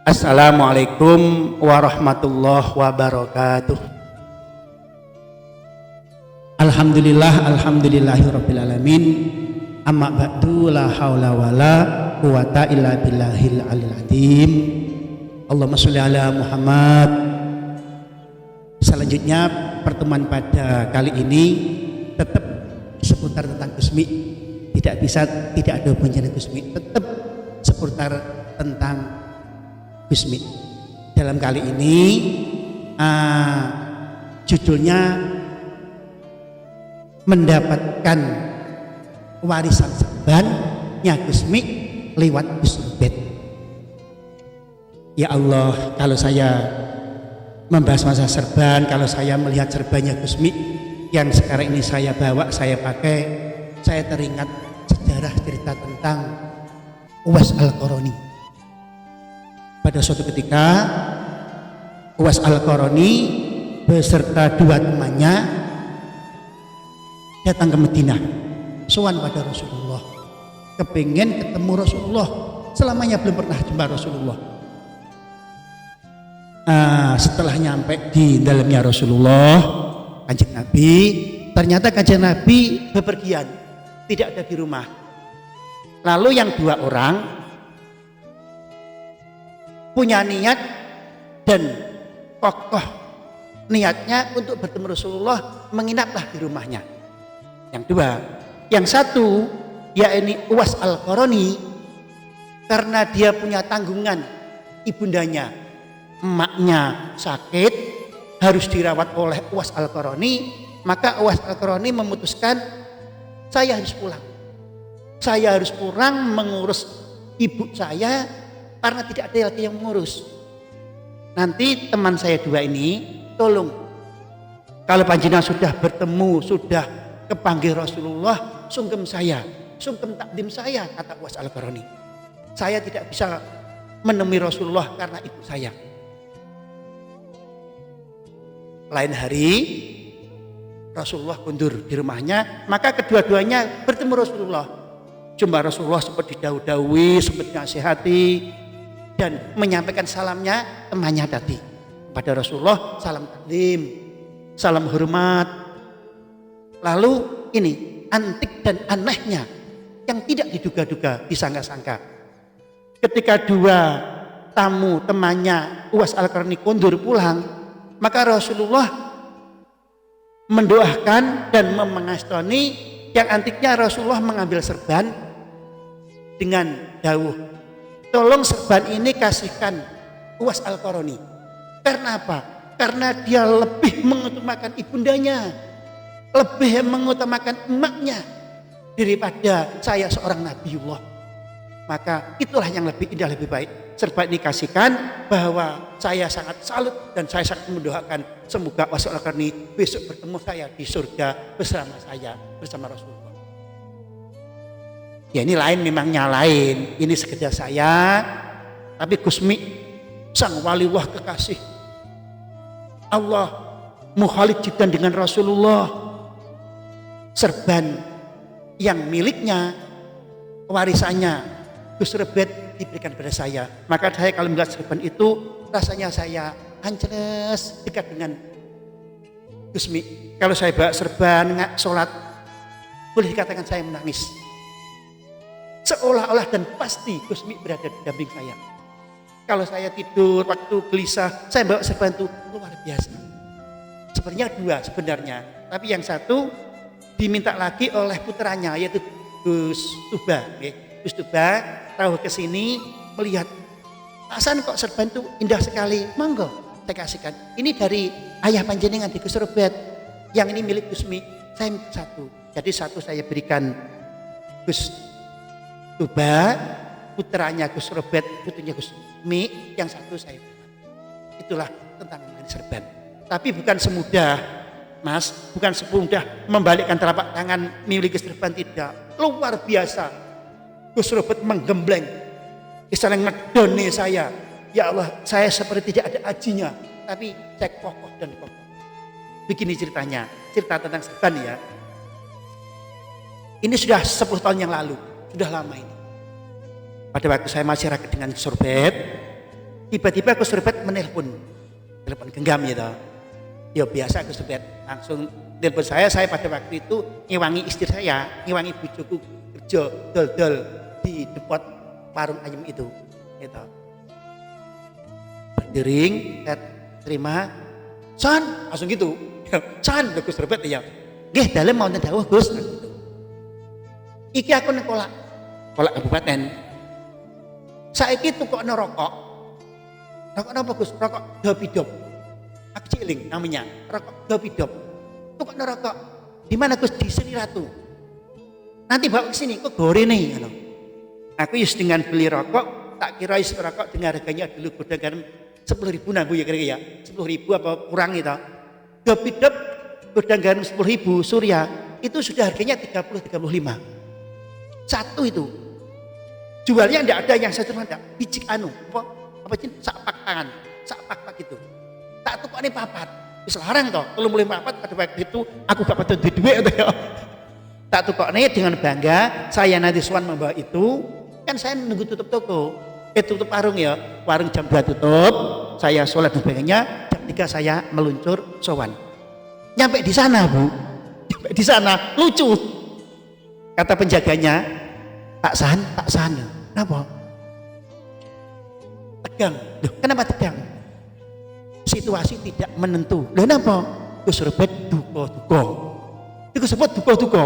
Assalamualaikum warahmatullahi wabarakatuh. Alhamdulillahirabbil alamin. Amma ba'du, la haula wala quwata illa billahil aliyil azim. Allahumma sholli ala Muhammad. Selanjutnya pertemuan pada kali ini tetap seputar tentang Gusmi. Tidak ada hubungannya dengan Gusmi, tetap seputar tentang Gusmi. Dalam kali ini judulnya mendapatkan warisan serbannya Gusmi lewat Gus Rubet. Ya Allah, kalau saya membahas masa serban, kalau saya melihat serbannya Gusmi yang sekarang ini saya bawa, saya pakai, saya teringat sejarah cerita tentang Uwais Al-Qarani. Pada suatu ketika Uwais Al-Qarani beserta dua temannya datang ke Madinah, sowan pada Rasulullah, kepingin ketemu Rasulullah, selamanya belum pernah jumpa Rasulullah. Setelah nyampe di dalamnya Rasulullah, Kanjeng Nabi, ternyata Kanjeng Nabi bepergian, tidak ada di rumah. Lalu yang dua orang punya niat dan kokoh niatnya untuk bertemu Rasulullah, menginaplah di rumahnya. Yang dua, yang satu yakni Uwais Al-Qarani, karena dia punya tanggungan, ibundanya, emaknya sakit, harus dirawat oleh Uwais Al-Qarani, maka Uwais Al-Qarani memutuskan, saya harus pulang. Saya harus pulang mengurus ibu saya karena tidak ada lagi yang mengurus. Nanti teman saya dua ini, tolong kalau panjenengan sudah bertemu, sudah kepanggil Rasulullah, sungkem saya, sungkem takdim saya, kata Uwais Al-Qarani. Saya tidak bisa menemui Rasulullah karena ibu saya. Lain hari Rasulullah kundur di rumahnya, maka kedua-duanya bertemu Rasulullah. Jumpa Rasulullah sempat didahului, sempat dinasihati dan menyampaikan salamnya temannya tadi pada Rasulullah, salam takdim, salam hormat. Lalu ini antik dan anehnya yang tidak diduga-duga, disangka-sangka. Ketika dua tamu temannya Uwais Al-Qarani kundur pulang, maka Rasulullah mendoakan dan memengastoni. Yang antiknya Rasulullah mengambil serban dengan dawuh, tolong serban ini kasihkan Uwais Al-Qarani. Karena apa? Karena dia lebih mengutamakan ibundanya, lebih mengutamakan emaknya daripada saya seorang Nabiullah. Maka itulah yang lebih indah, lebih baik. Serban ini kasihkan, bahwa saya sangat salut dan saya sangat mendoakan semoga Uwais Al-Qarani besok bertemu saya di surga bersama saya, bersama Rasulullah. Ya ini lain, memangnya lain. Ini sekedar saya, tapi Gusmi sang waliullah kekasih Allah, mukhalid jiddan dengan Rasulullah. Serban yang miliknya, warisannya Gus Rebet diberikan pada saya. Maka saya kalau melihat serban itu, rasanya saya anceles dekat dengan Gusmi. Kalau saya bawa serban, sholat, boleh dikatakan saya menangis. Seolah-olah dan pasti Gusmi berada di samping saya. Kalau saya tidur, waktu gelisah, saya bawa serban itu luar biasa. Sebenarnya dua sebenarnya, tapi yang satu diminta lagi oleh putranya, yaitu Gus Tuba. Gus Tuba tahu ke sini melihat, Hasan kok serban itu indah sekali, monggo saya kasihkan. Ini dari ayah panjenengan di Gus Rubet, yang ini milik Gusmi, saya minta satu. Jadi satu saya berikan Gus Tuba, putranya Gus Rubet, putrinya Gusmi, yang satu saya berikan. Itulah tentang serban. Tapi bukan semudah, Mas, bukan semudah membalikkan telapak tangan milik serban, tidak. Luar biasa. Gus Rubet menggembleng, istilah ngedoni saya. Ya Allah, saya seperti tidak ada ajinya, tapi saya kokoh dan kokoh. Begini ceritanya, cerita tentang serban ya. Ini sudah 10 tahun yang lalu, sudah lama ini. Pada waktu saya masih rakyat dengan Gus Rubet, Tiba-tiba Gus Robert menelpon, telepon genggam gitu. Ya biasa Gus Robert langsung telepon saya pada waktu itu ngewangi istri saya, ngewangi bojoku kerja dol-dol di depot warung ayam itu. Gitu. Berdering, saya terima, San, langsung gitu. San, Gus Robert ya. Nggih, dalem mau dawuh Gus. Gitu. Iki aku nang kolak kabupaten. Saiki tukokno rokok. Rokok apa Gus? Rokok Dopidop. Aku ciling namanya, rokok Dopidop. Tukokno rokok. Di mana Gus? Di Sri Ratu. Nanti bawa ke sini, kok gorene ngono. Aku yus dengan beli rokok, tak kira is rokok dengan harganya dulu godang garam 10.000 nah Bu ya kira-kira ya. 10.000 apa kurang itu. Dopidop godang garam 10.000 Surya itu sudah harganya 30-35. Satu itu. Jualnya enggak ada yang satu enggak. Biji apa sih? Sak pak gitu. Tak tukokne papat. Wis larang toh, 35 pada waktu itu aku gak patut duit ya. Tak tukokne dengan bangga, saya nanti sowan membawa itu, kan saya nunggu tutup toko. Tutup warung ya. Warung jam 2 tutup, saya sholat dan sebagainya, jam 3 saya meluncur sowan. Nyampe di sana, Bu. Nyampe di sana, lucu. Kata penjaganya, tak san. Kenapa? Tegang. Loh, kenapa tegang? Situasi tidak menentu. Loh, kenapa? Gus Robert duka-duka. Gus Robert duka-duka.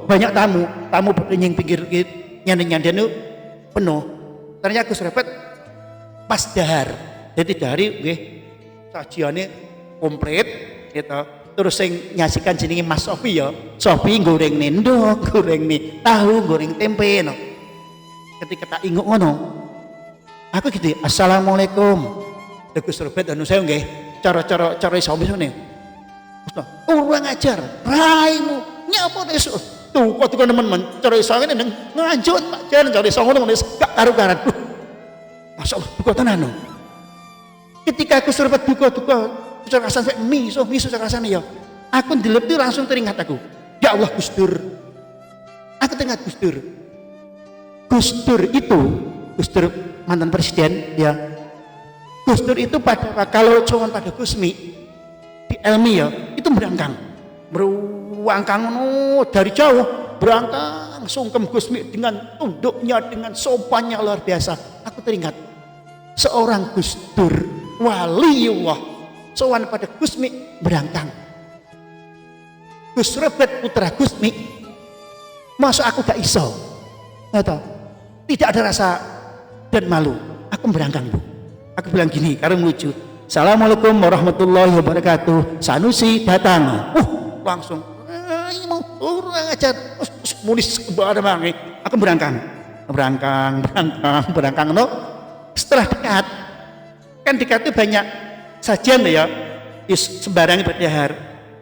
Banyak tamu berdenging pinggir nyanden penuh. Ternyata Gus Robert pas dahar. Jadi dari nggih sajiane komplit gitu. Terus sing nyasikan jenenge Mas Sofi ya. Sofi goreng nendok, goreng mie tahu, goreng tempe no. Ketika tak inguk ngono. Aku gitu, Assalamualaikum. Gus Robert anu saya nggih, cara iso misone. Kurang ajar, raimu nyapa esuk. Tuh kok teman-teman, cara iso ngene nganjut Pak Jan, cara iso ngono gak karu-karan. Masyaallah, duka tenan. Ketika Gus Robert duka cara rasane miso cara rasane ya. Aku ndelep itu langsung teringat aku. Ya Allah Gus Dur. Aku teringat Gus Dur. Gus Dur itu, Gus Dur mantan presiden ya. Gus Dur itu kalau cuma pada Gusmi di Elmi ya, itu berangkang dari jauh berangkang sungkem Gusmi dengan tunduknya, dengan sopannya luar biasa. Aku teringat seorang Gus Dur waliullah sowan pada Gusmi berangkang. Gus Robert putra Gusmi, masa aku gak iso, tidak ada rasa dan malu. Aku berangkang Bu. Aku bilang gini, karena lucu. Assalamualaikum warahmatullahi wabarakatuh. Sanusi datang. Langsung. Mau kurang ajar. Munis bareng. Aku berangkang. No. Setelah dekat, kan dekat itu banyak sajian ya. Sembarang berdahar.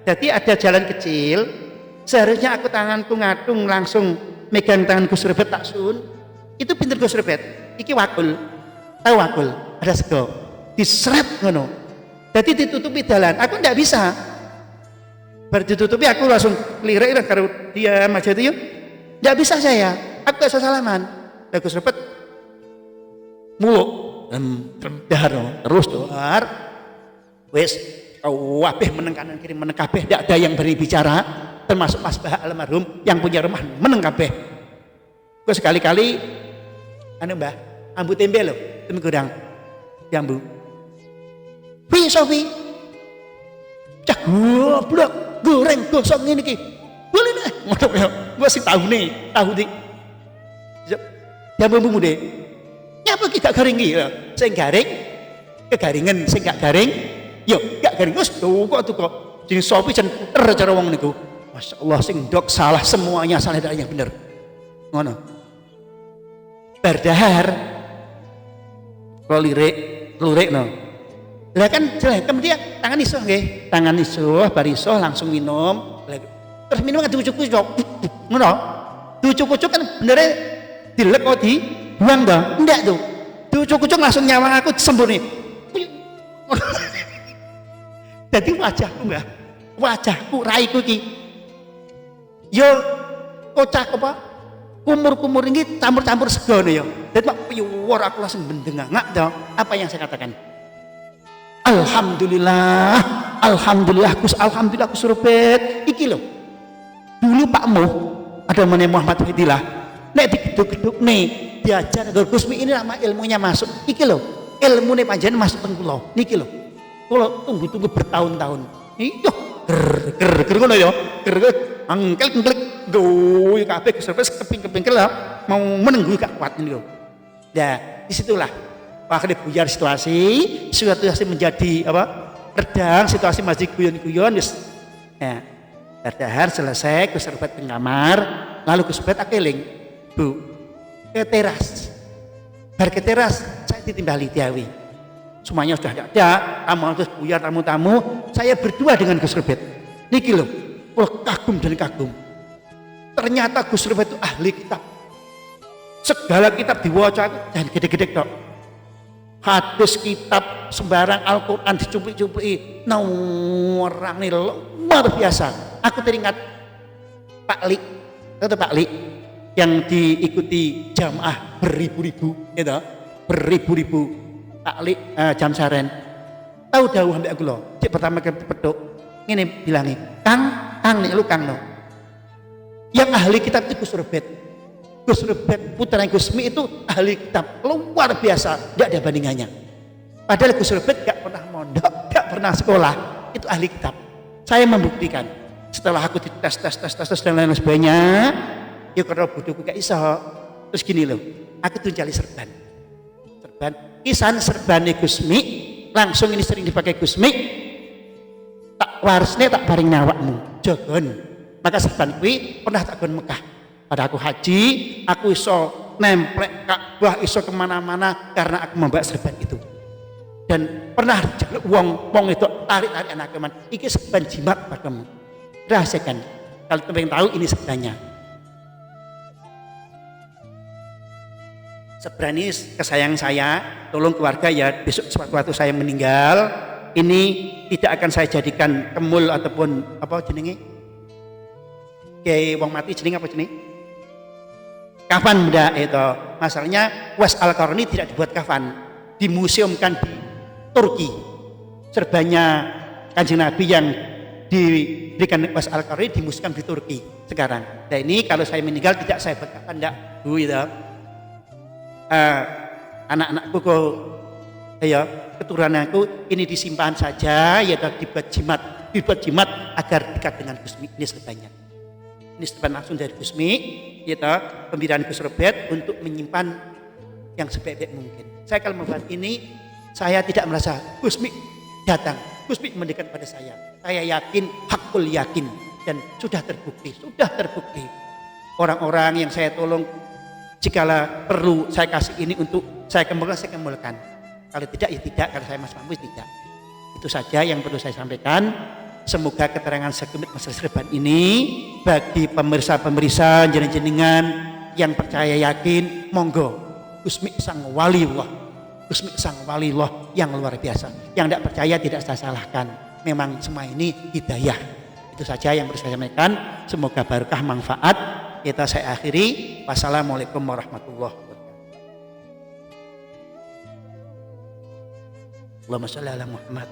Jadi ada jalan kecil. Seharusnya aku tanganku ngadung langsung megang tangan Gus Robert tak sun. Itu pinter Gus Robert. Iki wakul. Tahu wakul? Ada sego diseret ngono. Jadi ditutupi dalan. Aku ndak bisa. Baru ditutupi aku langsung lirik karo dia aja itu. Ndak bisa saya. Aku gak bisa salaman. Gus Robert muluk dahar terus doar. Wes kabeh meneng kanan kiri meneng kabeh ndak ada yang berani bicara termasuk Mas Bah almarhum yang punya rumah meneng kabeh. Kok sekali-kali anu Mbah, ambu tempe lho, tempe goreng. Jambu. Pi Sofi. Cak goblok, goreng gosong ngene iki. Boleh nih. Ngono ya. Gua sing tahu nih, tahu di. Jambu mude. Nyapa ki gak garing iki? Sing garing kegaringen, sing gak garing yo gak garing. Wes tuko. Jeneng Sofi jan ter cara wong niku. Masyaallah sing ndok salah semuanya salah yang bener. Ngono. Berdahar. Kalau lurik no. Lah kan jelek kemudian tangan iso nggih. Tangan iso, bar iso langsung minum. Terus minum kan diucuk-ucuk. Ngono. Diucuk-ucuk kan benernya dilek kok dibuang dong. Enggak tuh. Diucuk-ucuk langsung nyawang aku sembunyi. Jadi wajahku Mbah. Wajahku raiku iki. Yo kocak apa? Kumur-kumur ini campur-campur sego nih ya. Jadi war aku langsung bendengangak dong. Apa yang saya katakan? Alhamdulillah Gus Robert. Iki loh. Dulu Pak Mo ada namanya Muhammad Fadilah. Nek digeduk-geduk nih diajar agar Gus Mi ini lama ilmunya masuk. Iki loh. Ilmu nih panjenengan masuk teng kula. Niki loh. Kula tunggu-tunggu bertahun-tahun. Iyo ger ngono ya. Ger angkel-angkel go kabeh Gus Robert keping-keping lah mau menunggu gak kuat ini loh. Nah, disitulah akhirnya buyar situasi menjadi redang, situasi masih guyon-guyon. Nah, dahar selesai Gus Robert di kamar, lalu Gus Robert akeling, Bu, ke teras. Bar ke teras, saya ditimbali Tiawi. Semuanya sudah tidak ada, tamu terus buyar tamu-tamu, saya berdua dengan Gus Robert. Niki loh, kagum dan kagum. Ternyata Gus Robert itu ahli kitab. Segala kitab diwaca dan gede-gede dok. Hadis kitab sembarang Al-Quran dicuplik-cupliki. Nah orang ini luar biasa. Aku teringat Pak Li, itu Pak Li yang diikuti jamaah beribu-ribu, gitu, beribu-ribu Pak Li jam saren. Tahu dawuh ambek aku loh. Cek pertama kali pedok, ini bilangi, Kang nih lu Kang no. Yang ahli kitab itu Gus Robert. Gus Robert putra Gus Mi itu ahli kitab luar biasa, tidak ada bandingannya. Padahal Gus Robert gak pernah mondok, gak pernah sekolah, itu ahli kitab. Saya membuktikan. Setelah aku dites dan lain sebagainya, ya karena bodohku gak iso. Terus gini loh, aku tuh cari serban, kisan serban Gus Mi, langsung ini sering dipakai Gus Mi. Tak warisnya tak paring nawakmu, jogon. Maka serban kui pernah tak gon Mekah. Pada aku haji, aku iso nemplek Ka'bah, iso kemana-mana karena aku membawa serban itu. Dan pernah jaluk wong itu tarik anak keman, iki serban jimat padamu. Rahasiakan, kalau teman tahu ini serbannya. Serban ini kesayang saya, tolong keluarga ya, besok suatu saya meninggal, ini tidak akan saya jadikan kemul ataupun apa jenenge? Kayak wong mati jenenge apa jenenge? Kafan benda itu. Masalahnya Was Al-Qarni tidak dibuat kafan, dimuseumkan di Turki. Serbannya Kanjeng Nabi yang diberikan Was Al-Qarni dimuseumkan di Turki sekarang. Nah ini kalau saya meninggal tidak saya buat kafan, enggak Bu itu. Anak-anakku kok ya keturunanku ini disimpan saja ya, dibuat jimat agar dekat dengan Gus Mi. Ini serbannya. Ini serban langsung dari Gus Mi, pemberian Gus Robert untuk menyimpan yang sebaik-baik mungkin. Saya kalau membuat ini, saya tidak merasa Gus Mi datang, Gus Mi mendekat pada saya. Saya yakin, hakul yakin, dan sudah terbukti. Orang-orang yang saya tolong, jikalau perlu saya kasih ini untuk saya kembangkan, Kalau tidak ya tidak, kalau saya masih mampu tidak. Itu saja yang perlu saya sampaikan. Semoga keterangan sekelumit masalah serban ini bagi pemirsa jenengan yang percaya yakin, monggo Gus Mi sang wali Allah yang luar biasa. Yang tidak percaya tidak saya salahkan. Memang semua ini hidayah. Itu saja yang perlu saya sampaikan. Semoga barokah manfaat. Kita saya akhiri. Wassalamualaikum warahmatullahi wabarakatuh. Allahumma sholli ala Muhammad.